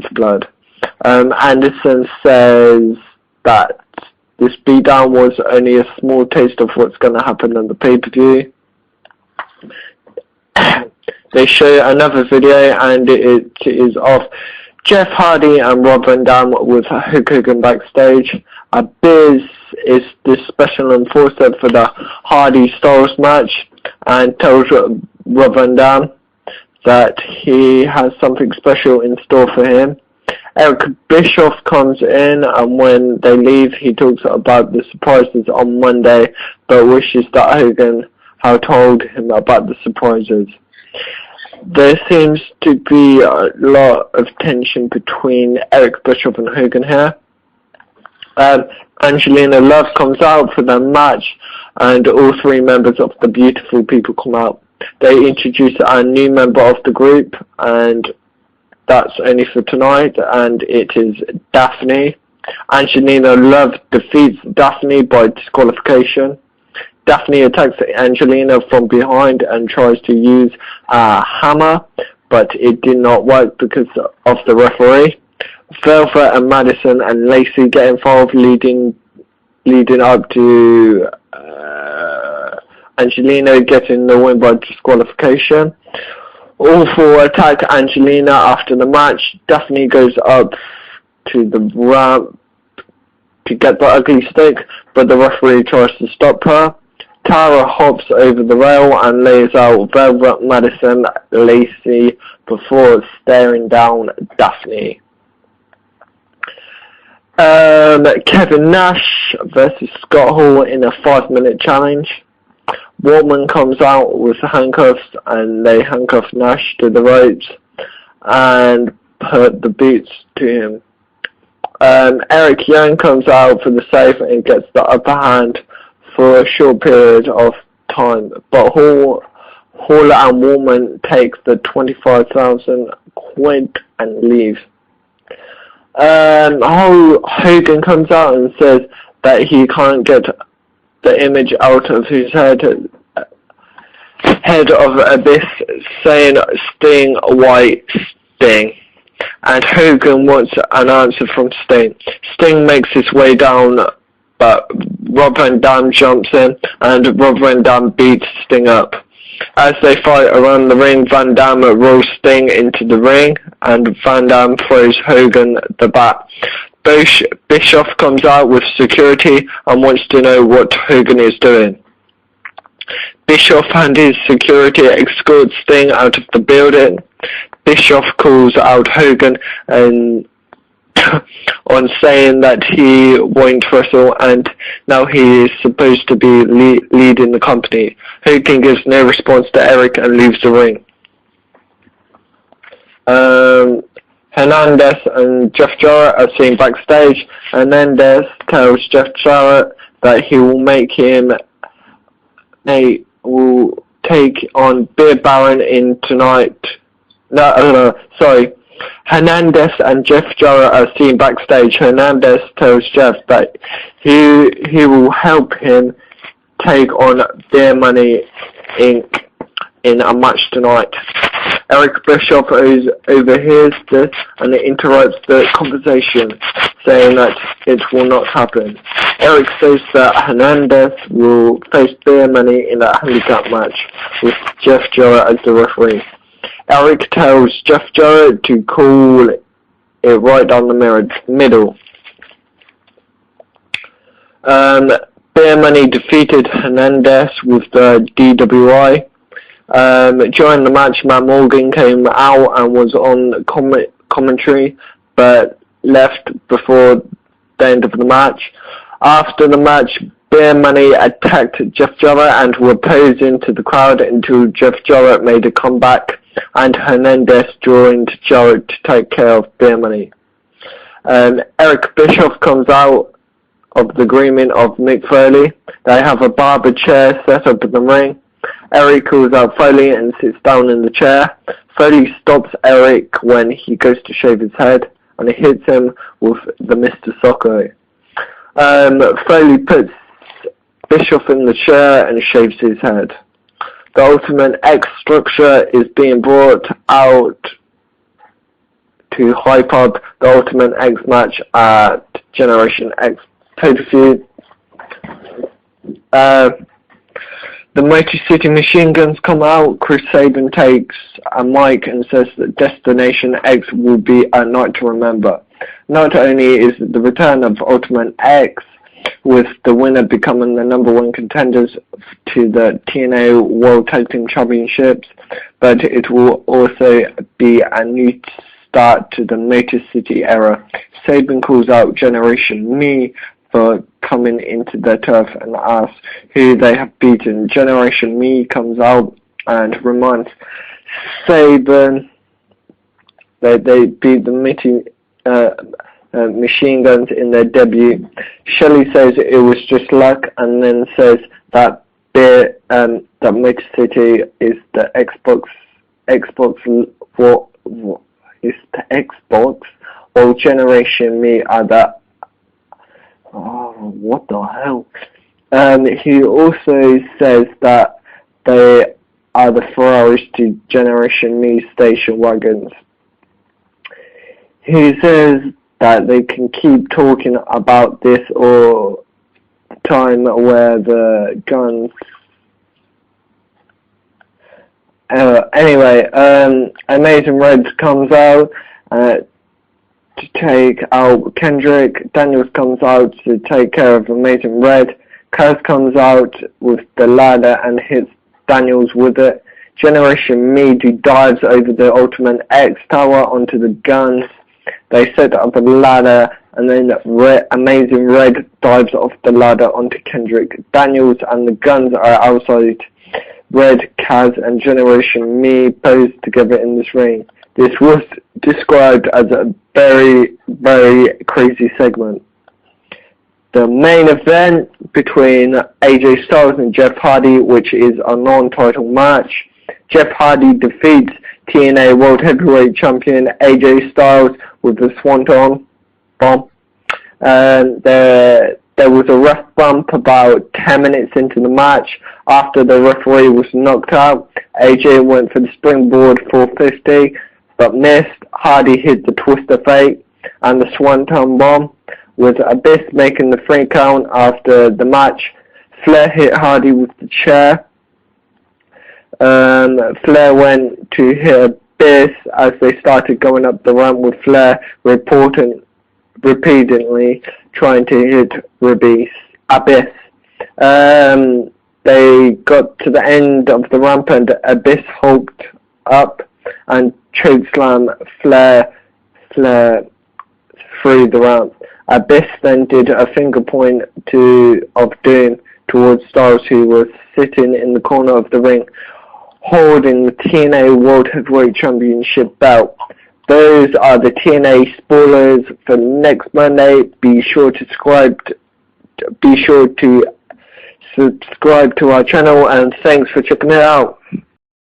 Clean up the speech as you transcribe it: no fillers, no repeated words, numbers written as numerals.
with blood. Anderson says that this beatdown was only a small taste of what's going to happen on the pay-per-view. They show another video, and it is of Jeff Hardy and Rob Van Dam with Hulk Hogan backstage. Biz is the special enforcer for the Hardy Styles match and tells Rob Van Dam that he has something special in store for him. Eric Bischoff comes in, and when they leave, he talks about the surprises on Monday, but wishes that Hogan had told him about the surprises. There seems to be a lot of tension between Eric Bischoff and Hogan here. Angelina Love comes out for the match, and all three members of the Beautiful People come out. They introduce a new member of the group, and that's only for tonight, and it is Daphne. Angelina Love defeats Daphne by disqualification. Daphne attacks Angelina from behind and tries to use a hammer, but it did not work because of the referee. Velvet and Madison and Lacey get involved, leading up to Angelina getting the win by disqualification. All four attack Angelina after the match. Daphne goes up to the ramp to get the ugly stick, but the referee tries to stop her. Tara hops over the rail and lays out Velvet, Madison, Lacey before staring down Daphne. Kevin Nash versus Scott Hall in a 5-minute challenge. Waltman comes out with handcuffs, and they handcuff Nash to the ropes and put the boots to him. Eric Young comes out for the save and gets the upper hand for a short period of time, but Hall and Waltman take the 25,000 quid and leave. Hogan comes out and says that he can't get the image out of his head of Abyss saying Sting, White, Sting. And Hogan wants an answer from Sting. Sting makes his way down, but Rob Van Dam jumps in, and Rob Van Dam beats Sting up. As they fight around the ring, Van Dam rolls Sting into the ring, and Van Dam throws Hogan the bat. Bischoff comes out with security and wants to know what Hogan is doing. Bischoff and his security escort Sting out of the building. Bischoff calls out Hogan and on saying that he won't wrestle, and now he is supposed to be leading the company. Hogan gives no response to Eric and leaves the ring. Hernandez and Jeff Jarrett are seen backstage. Hernandez tells Jeff Jarrett that he will will take on Beer Baron in tonight. Hernandez and Jeff Jarrett are seen backstage. Hernandez tells Jeff that he will help him take on Beer Money Inc. in a match tonight. Eric Bischoff overhears this and interrupts the conversation, saying that it will not happen. Eric says that Hernandez will face Beer Money in a handicap match with Jeff Jarrett as the referee. Eric tells Jeff Jarrett to call it right down the middle. Beer Money defeated Hernandez with the DWI. During the match, Matt Morgan came out and was on commentary, but left before the end of the match. After the match, Beer Money attacked Jeff Jarrett and were posing to the crowd until Jeff Jarrett made a comeback, and Hernandez joined Jarrett to take care of Beer Money. Eric Bischoff comes out of the grooming of Mick Foley. They have a barber chair set up in the ring. Eric calls out Foley and sits down in the chair. Foley stops Eric when he goes to shave his head, and he hits him with the Mr. Socko. Foley puts Bischoff in the chair and shaves his head. The Ultimate X structure is being brought out to hype up the Ultimate X match at Generation X pay-per-view. The Motor City Machine Guns come out. Chris Sabin takes a mic and says that Destination X will be a night to remember. Not only is it the return of Ultimate X, with the winner becoming the #1 contenders to the TNA World Tag Team Championships, but it will also be a new start to the Motor City era. Sabin calls out Generation Me for coming into their turf and asks who they have beaten. Generation Me comes out and reminds Sabin that they beat the Machine Guns in their debut. Shelley says it was just luck, and then says that that Motor City is the Xbox what is the Xbox, while Generation Me are the what the hell? He also says that they are the Ferraris to Generation Me station wagons. He says that they can keep talking about this all time where the guns... anyway, Amazing Red comes out to take out Kendrick. Daniels comes out to take care of Amazing Red. Kaz comes out with the ladder and hits Daniels with it. Generation Me dives over the Ultimate X tower onto the guns. They set up a ladder, and then Amazing Red dives off the ladder onto Kendrick. Daniels and the guns are outside. Red, Kaz, and Generation Me pose together in this ring. This was described as a very, very crazy segment. The main event between AJ Styles and Jeff Hardy, which is a non-title match. Jeff Hardy defeats TNA World Heavyweight Champion AJ Styles with the Swanton Bomb. There was a rough bump about 10 minutes into the match. After the referee was knocked out, AJ went for the springboard 450, but missed. Hardy hit the Twist of Fate and the Swanton Bomb, with Abyss making the 3 count after the match. Flair hit Hardy with the chair. Flair went to hit Abyss as they started going up the ramp, with Flair repeatedly trying to hit Abyss. They got to the end of the ramp and Abyss hulked up and chokeslam Flair through the ramp. Abyss then did a finger point of doom towards Styles, who was sitting in the corner of the ring holding the TNA World Heavyweight Championship belt. Those are the TNA spoilers for next Monday. Be sure to subscribe to our channel, and thanks for checking it out.